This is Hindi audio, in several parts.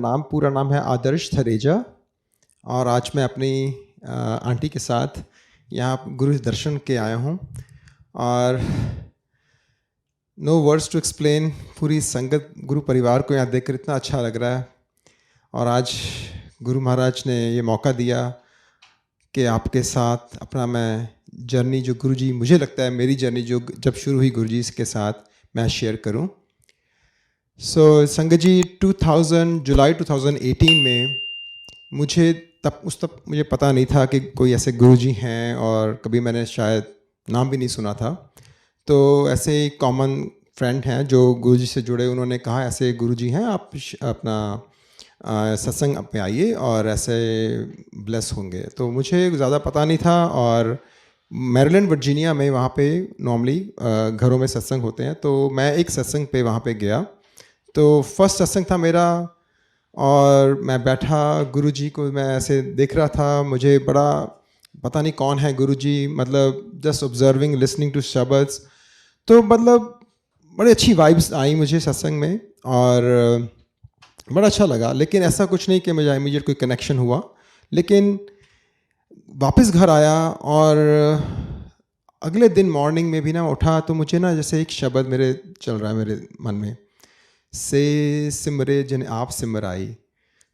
नाम पूरा नाम है आदर्श थरेजा और आज मैं अपनी आंटी के साथ यहाँ गुरु दर्शन के आया हूँ और नो वर्ड्स टू एक्सप्लेन। पूरी संगत गुरु परिवार को यहाँ देखकर इतना अच्छा लग रहा है और आज गुरु महाराज ने ये मौका दिया कि आपके साथ अपना मैं जर्नी जो गुरुजी, मुझे लगता है मेरी जर्नी जो जब शुरू हुई गुरुजी के साथ मैं शेयर करूं। संगत जी 2000 जुलाई 2018 में मुझे तब मुझे पता नहीं था कि कोई ऐसे गुरुजी हैं और कभी मैंने शायद नाम भी नहीं सुना था। तो ऐसे ही कॉमन फ्रेंड हैं जो गुरुजी से जुड़े, उन्होंने कहा ऐसे गुरुजी हैं, आप अपना सत्संग में आइए और ऐसे ब्लेस होंगे। तो मुझे ज़्यादा पता नहीं था और मैरीलैंड वर्जीनिया में वहाँ पे नॉर्मली घरों में सत्संग होते हैं, तो मैं एक सत्संग पे वहाँ पे गया। तो फर्स्ट सत्संग था मेरा और मैं बैठा, गुरुजी को मैं ऐसे देख रहा था, मुझे बड़ा पता नहीं कौन है गुरुजी, मतलब जस्ट ऑब्जर्विंग लिसनिंग टू शब्द्स। तो मतलब बड़ी अच्छी वाइब्स आई मुझे सत्संग में और बड़ा अच्छा लगा, लेकिन ऐसा कुछ नहीं कि मुझे इमीडिएट कोई कनेक्शन हुआ। लेकिन वापस घर आया और अगले दिन मॉर्निंग में भी ना उठा तो मुझे ना जैसे एक शब्द मेरे चल रहा है मेरे मन में, से सिमरे जिन आप सिमर आई।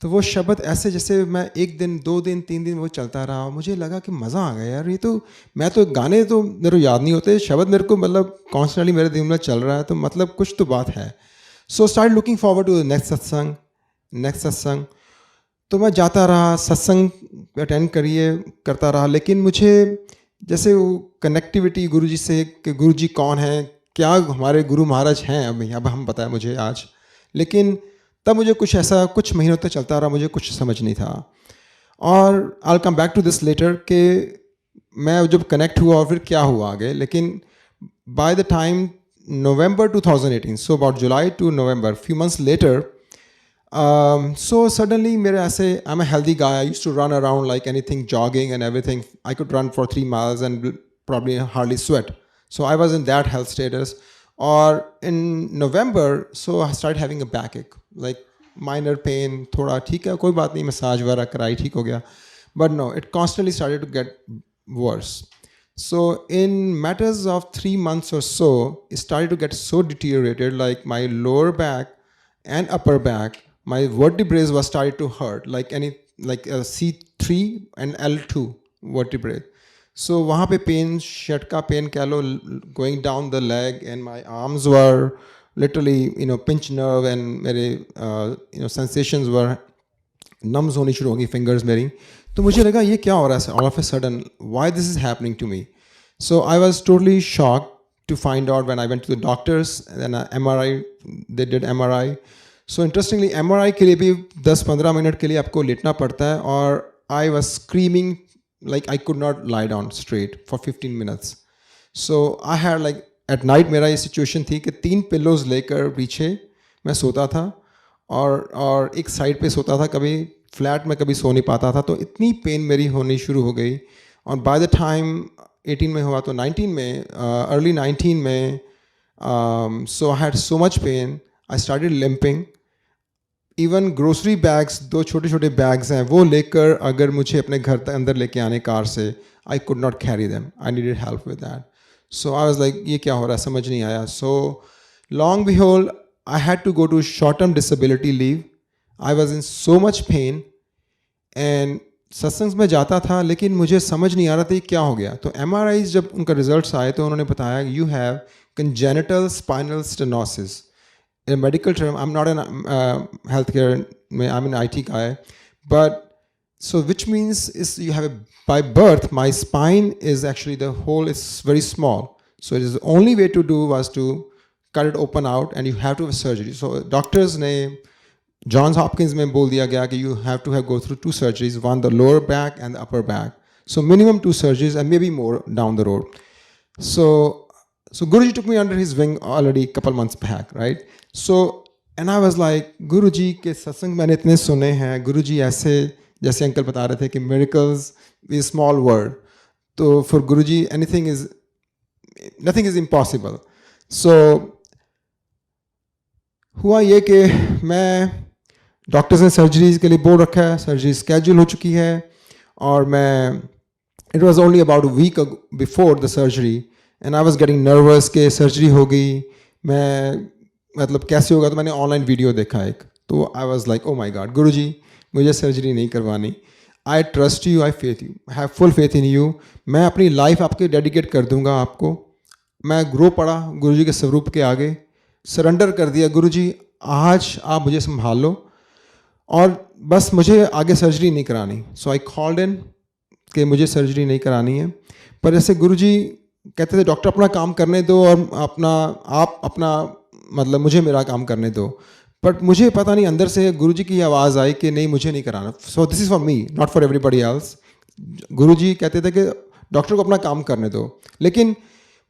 तो वो शब्द ऐसे जैसे मैं एक दिन 2 दिन 3 दिन वो चलता रहा, मुझे लगा कि मज़ा आ गया यार, ये तो मैं तो गाने तो मेरे को याद नहीं होते, शब्द मेरे को मतलब कॉन्स्टेंटली मेरे दिल में चल रहा है, तो मतलब कुछ तो बात है। So start looking forward to the next satsang. तो मैं जाता रहा, सत्संग अटेंड करता रहा, लेकिन मुझे जैसे वो कनेक्टिविटी गुरुजी से कि गुरुजी कौन है, क्या हमारे गुरु महाराज हैं अब हम बताया मुझे आज, लेकिन तब मुझे कुछ ऐसा कुछ महीनों तक चलता रहा, मुझे कुछ समझ नहीं था। और I come back to this later कि मैं जब कनेक्ट हुआ और फिर क्या हुआ आगे। लेकिन by the time November 2018, so about July to November, few months later, so suddenly मेरे ऐसे, I'm a healthy guy, I used to run around like anything, jogging and everything. I could run for 3 miles and probably hardly sweat. So I was in that health status. Or in November, so I started having a backache, like minor pain, थोड़ा ठीक है, कोई बात नहीं, मसाज वगैरह कराई, ठीक हो गया. But no, it constantly started to get worse. So in matters of 3 months or so, it started to get so deteriorated, like my lower back and upper back, my vertebrae was started to hurt, like a C3 and L2 vertebrae. So वहाँ पे पेन, शटका पेन कह लो, going down the leg, and my arms were literally pinch nerve, and मेरे sensations were numbs होनी शुरू हो गई fingers मेरी। तो मुझे लगा ये क्या हो रहा है all of a sudden, why this is happening to me? So I was totally shocked to find out when I went to the doctors, and MRI, they did MRI. So interestingly MRI के लिए भी 10-15 मिनट के लिए आपको लेटना पड़ता है, और I was screaming like I could not lie down straight for 15 minutes. So I had like at night मेरा ये situation थी कि 3 pillows लेकर पीछे मैं सोता था और एक साइड पे सोता था, कभी फ्लैट में कभी सो नहीं पाता था। तो इतनी पेन मेरी होनी शुरू हो गई, और बाय द टाइम 18 में हुआ तो 19 में अर्ली 19 में so I had so much pain, I started limping. Even grocery bags, 2 छोटे छोटे बैग्स हैं, वो लेकर अगर मुझे अपने घर तक अंदर लेके आने कार से, I could not carry them, I needed help with that. So I was like ये क्या हो रहा है, समझ नहीं आया। So long behold I had to go to short-term disability leave. I was in so much pain, and सत्संग में जाता था लेकिन मुझे समझ नहीं आ रहा था क्या हो गया। तो MRI जब उनका रिजल्ट्स आए तो उन्होंने बताया you have congenital spinal stenosis. In a medical term, I'm not in healthcare, I'm an IT guy, but so which means is you have by birth my spine is actually the hole is very small. So it is the only way to do was to cut it open out, and you have to have surgery. So doctors ने Johns Hopkins में बोल दिया गया कि you have to go through 2 surgeries, one the lower back and the upper back. So minimum 2 surgeries and maybe more down the road. So Guruji took me under his wing already a couple months back, right? So and I was like, Guruji के सत्संग मैंने इतने सुने हैं, Guruji ऐसे जैसे अंकल बता रहे थे कि miracles is small word. तो for Guruji nothing is impossible. So हुआ ये कि मैं डॉक्टर्स ने सर्जरीज के लिए बोल रखा है, सर्जरी स्केड्यूल हो चुकी है, और मैं it was only about week before the surgery and I was getting nervous कि सर्जरी हो गई, मैं मतलब कैसे होगा। तो मैंने ऑनलाइन वीडियो देखा एक, तो I was like oh my God Guruji, मुझे सर्जरी नहीं करवानी, I trust you, I faith you, have full faith in you, मैं अपनी लाइफ आपके डेडिकेट कर दूंगा आपको। मैं ग्रो पड़ा गुरुजी के स्वरूप के आगे, सरेंडर कर दिया, गुरुजी आज आप मुझे संभाल लो और बस मुझे आगे सर्जरी नहीं करानी। सो आई कॉल्ड इन कि मुझे सर्जरी नहीं करानी है। पर जैसे गुरुजी कहते थे डॉक्टर अपना काम करने दो और आप अपना मतलब मुझे मेरा काम करने दो, बट मुझे पता नहीं अंदर से गुरुजी की आवाज़ आई कि नहीं मुझे नहीं कराना। So this is for me, not for everybody else. Guruji कहते थे कि डॉक्टर को अपना काम करने दो, लेकिन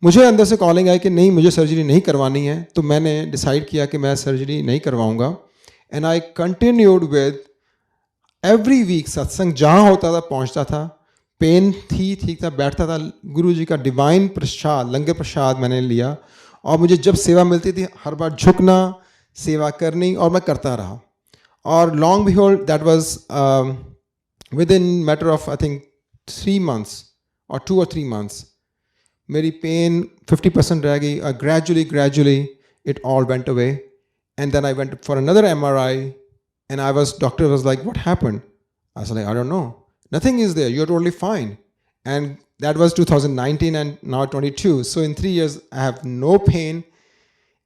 मुझे अंदर से कॉलिंग आई कि नहीं मुझे सर्जरी नहीं करवानी है। तो मैंने डिसाइड किया कि मैं सर्जरी नहीं करवाऊंगा and I continued with every week satsang, जहाँ होता था पहुँचता था, पेन थी ठीक था, बैठता था, गुरुजी का डिवाइन प्रसाद लंगर प्रसाद मैंने लिया और मुझे जब सेवा मिलती थी हर बार झुकना, सेवा करनी, और मैं करता रहा। और long behold that was with in matter of I think 3 months और 2 or 3 months मेरी पेन 50% रह गई, और gradually it all went away and then I went for another MRI and I was, doctor was like, what happened? I was like, I don't know, nothing is there, you're totally fine. And that was 2019 and now 22, so in 3 years I have no pain,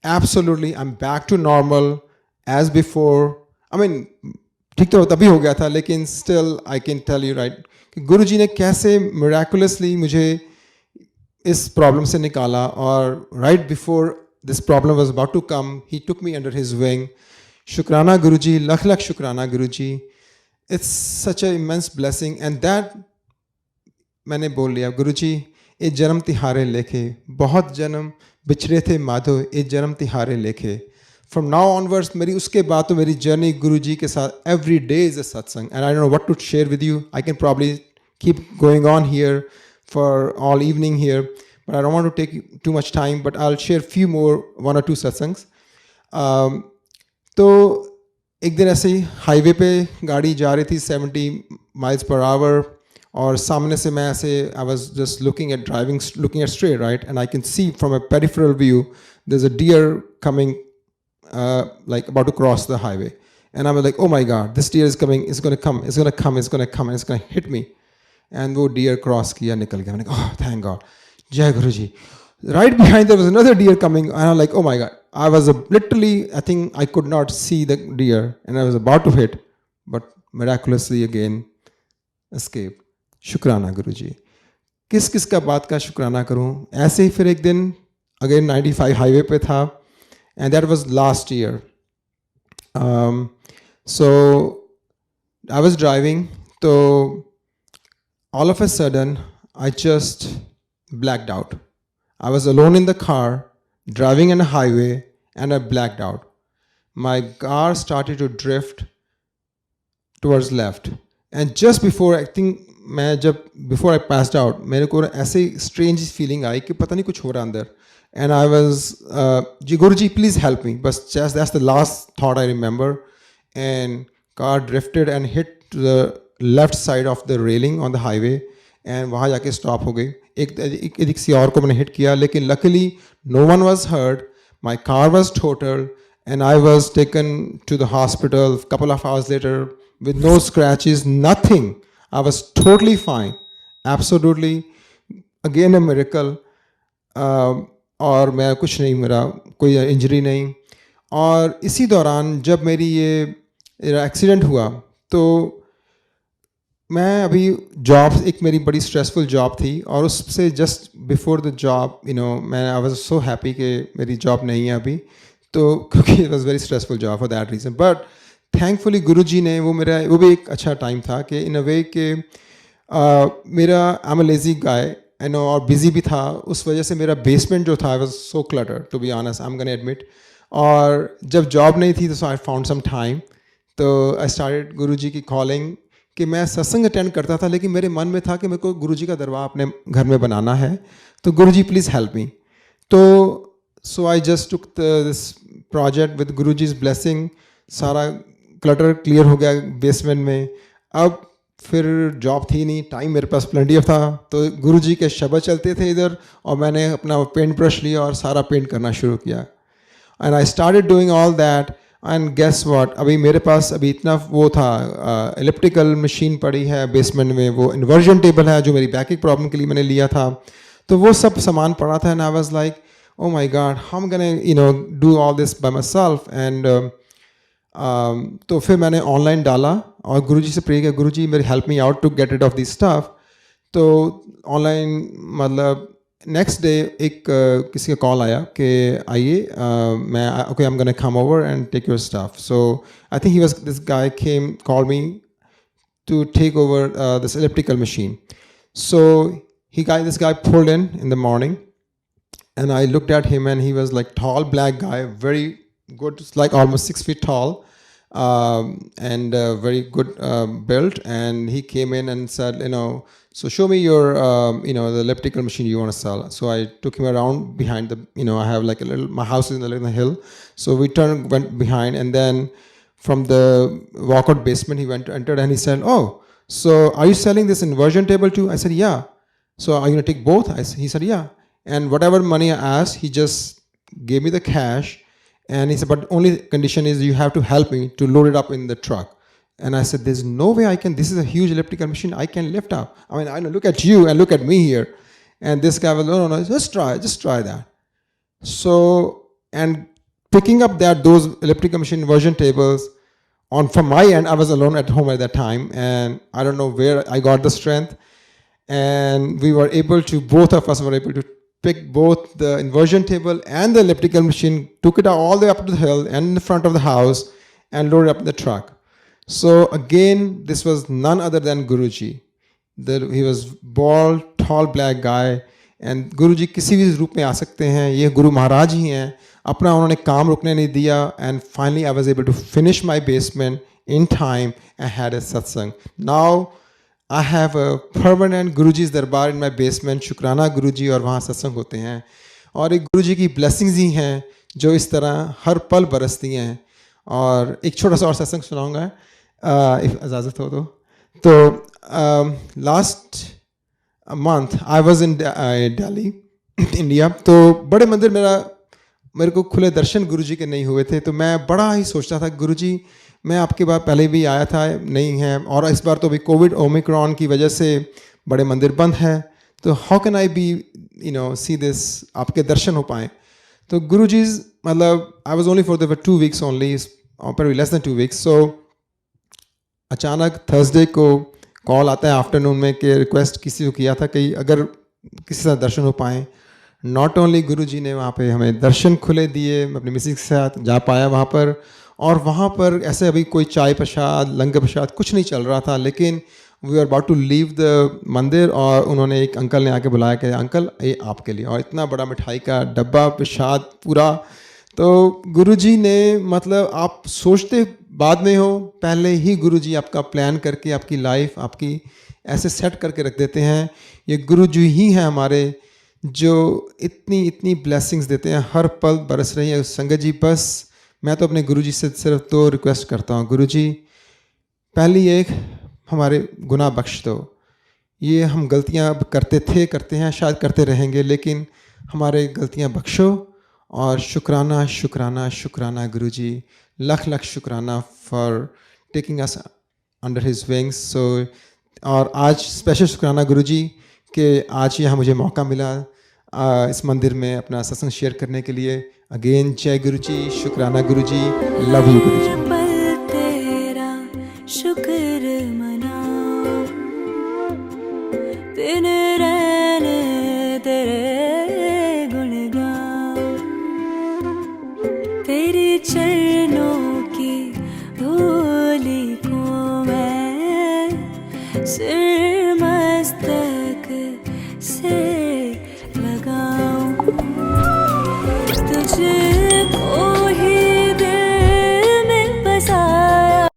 absolutely I'm back to normal as before. I mean ठीक तो तभी हो गया था, लेकिन still I can tell you right कि गुरुजी ने कैसे miraculously मुझे इस प्रॉब्लम से निकाला, और right before this problem was about to come he took me under his wing. शुक्राना गुरुजी, लख लख शुक्राना Guruji, it's such a immense blessing. And that मैंने बोल लिया गुरुजी ए जन्म तिहारे लेखे, बहुत जन्म बिछड़े थे माधो ए जन्म तिहारे लेखे। फ्रॉम नाउ ऑनवर्ड्स मेरी उसके बाद तो मेरी जर्नी गुरुजी के साथ every day is a satsang, and I don't know what to share with you. I can probably keep going on here for all evening here, but I don't want to take too much time, but I will share few more 1 or 2 satsangs. तो एक दिन ऐसे ही हाईवे पे गाड़ी जा रही थी 70 miles per hour, और सामने से मैं ऐसे I was just looking at driving, looking at straight right, and I can see from a peripheral view there is a deer coming like about to cross the highway, and I'm like oh my god this deer is coming, it's going to come, it's going to come, it's going to come and it's going to hit me, and वो deer cross किया, निकल गया। मैंने कहा oh thank god, जय गुरु जी। Right behind there was another deer coming, and I'm like oh my god, I was literally, I think I could not see the deer and I was about to hit, but miraculously again escaped. शुक्राना गुरुजी। किस किस का बात का शुक्राना करूं। ऐसे ही फिर एक दिन अगेन 95 हाईवे पे था, and that was last year. So I was driving, so all of a sudden I just blacked out. I was alone in the car driving on a highway and I blacked out. My car started to drift towards left, and just before I think before I passed out, मेरे को ऐसे strange feeling आई कि पता नहीं कुछ हो रहा अंदर, and I was Guruji please help me, but just that's the last thought I remember, and car drifted and hit to the left side of the railing on the highway, and वहाँ जाके stop हो गई। एक किसी और को मैंने hit किया, लेकिन luckily no one was hurt. My car was totaled and I was taken to the hospital a couple of hours later with no scratches, nothing. I was totally fine, absolutely, again a miracle. और मैं कुछ नहीं, मेरा कोई इंजरी नहीं। और इसी दौरान जब मेरा एक्सीडेंट हुआ, तो मैं अभी जॉब, एक मेरी बड़ी स्ट्रेसफुल जॉब थी, और उससे जस्ट बिफोर द जॉब मैं आई वाज सो हैप्पी कि मेरी जॉब नहीं है अभी, तो क्योंकि it was very stressful job for that reason. But thankfully Guruji ने वो भी एक अच्छा टाइम था कि इन अ वे कि मेरा आई एम अ लेजी गाय और बिजी भी था, उस वजह से मेरा बेसमेंट जो था I was so clutter to be honest, I am gonna admit. और जब जॉब नहीं थी तो आई फाउंड सम टाइम, तो आई स्टार्टेड गुरुजी की कॉलिंग कि मैं सत्संग अटेंड करता था, लेकिन मेरे मन में था कि मेरे को गुरुजी का दरबार अपने घर में बनाना है, तो गुरुजी प्लीज़ हेल्प मी। तो so I just took this project with Guruji's blessing, सारा क्लटर क्लियर हो गया बेसमेंट में। अब फिर जॉब थी नहीं, टाइम मेरे पास प्लेंटी ऑफ था, तो गुरुजी के शब्द चलते थे इधर, और मैंने अपना पेंट ब्रश लिया और सारा पेंट करना शुरू किया। And I started doing all that, and guess what, अभी मेरे पास अभी इतना वो था, इलेक्ट्रिकल मशीन पड़ी है बेसमेंट में, वो इन्वर्जन टेबल है जो मेरी बैक की प्रॉब्लम के लिए मैंने लिया था, तो वो सब सामान पड़ा था। And I was like, oh my God, how am gonna do all this by my self. And तो फिर मैंने ऑनलाइन डाला और गुरुजी से प्रे किया, गुरुजी मेरी help me out to get rid of this stuff. तो ऑनलाइन मतलब नेक्स्ट डे एक किसी का कॉल आया कि आइए, मैं okay, I am gonna come over and take your stuff. So I think he was, this guy came call me to take over this elliptical machine. So this guy pulled in the morning, and I looked at him, and he was like tall black guy, very good, like almost 6 feet tall, and very good built. And he came in and said, so show me your the elliptical machine you want to sell. So I took him around behind the, I have like a little, my house is in the hill, so we went behind, and then from the walkout basement, he entered, and he said, oh, so are you selling this inversion table too? I said, yeah. So are you going to take both? He said, yeah. And whatever money I asked, he just gave me the cash. And he said, but only condition is you have to help me to load it up in the truck. And I said, there's no way I can, this is a huge elliptical machine, I can lift up. I mean, I know, look at you and look at me here. And this guy was, no, just try that. So, and picking up those elliptical machine inversion tables, from my end, I was alone at home at that time, and I don't know where I got the strength. And we were able to, both of us were able to pick both the inversion table and the elliptical machine, took it all the way up to the hill and in the front of the house, and loaded up in the truck. So again, this was none other than Guruji. He was bald, tall, black guy. And Guruji किसी भी रूप में आ सकते हैं, ये गुरु महाराज ही हैं, अपना उन्होंने काम रुकने नहीं दिया. And finally I was able to finish my basement in time and had a satsang. Now I have a permanent Guruji's दरबार in my basement, शुक्राना गुरुजी, और वहाँ सत्संग होते हैं. और एक गुरुजी की ब्लेसिंग्स ही हैं जो इस तरह हर पल बरसती हैं. और एक छोटा सा और सत्संग सुनाऊंगा, इजाज़त हो तो last month I was in Delhi, India. तो बड़े मंदिर मेरे को खुले दर्शन गुरुजी के नहीं हुए थे, तो मैं बड़ा ही सोचता था, गुरुजी मैं आपके बाद पहले भी आया था, नहीं है, और इस बार तो अभी कोविड ओमिक्रॉन की वजह से बड़े मंदिर बंद हैं, तो how can I be see this, आपके दर्शन हो पाएँ. तो गुरुजी मतलब I was only for the 2 weeks only, probably less than 2 weeks. So अचानक थर्सडे को कॉल आता है आफ्टरनून में कि रिक्वेस्ट किसी को किया था कि अगर किसी से दर्शन हो पाएँ. नॉट ओनली गुरुजी ने वहाँ पे हमें दर्शन खुले दिए, मैं अपनी मिसेस के साथ जा पाया वहाँ पर, और वहाँ पर ऐसे अभी कोई चाय प्रसाद लंगर प्रसाद कुछ नहीं चल रहा था, लेकिन we are about to leave the mandir, और उन्होंने एक अंकल ने आके बुलाया कि अंकल ये आपके लिए, और इतना बड़ा मिठाई का डब्बा प्रसाद पूरा. तो गुरुजी ने मतलब आप सोचते बाद में हो, पहले ही गुरुजी आपका प्लान करके आपकी लाइफ आपकी ऐसे सेट करके रख देते हैं. ये गुरुजी ही हैं हमारे जो इतनी ब्लेसिंग्स देते हैं, हर पल बरस रही है. संगत जी बस मैं तो अपने गुरुजी से सिर्फ 2 रिक्वेस्ट करता हूँ. गुरुजी पहली एक, हमारे गुनाह बख्श दो. ये हम गलतियाँ करते हैं, शायद करते रहेंगे, लेकिन हमारे गलतियाँ बख्शो. और शुक्राना शुक्राना शुक्राना गुरुजी, लख शुक्राना for taking us under his wings. So और आज स्पेशल शुक्राना गुरुजी कि आज यहाँ मुझे मौका मिला इस मंदिर में अपना सत्संग शेयर करने के लिए. अगेन जय गुरुजी, शुक्राना गुरुजी, लव यू गुरुजी. तेरा शुक्र मना, दिन रहने तेरे गुण गाऊं, तेरे चरणों की धूली को मैं सिर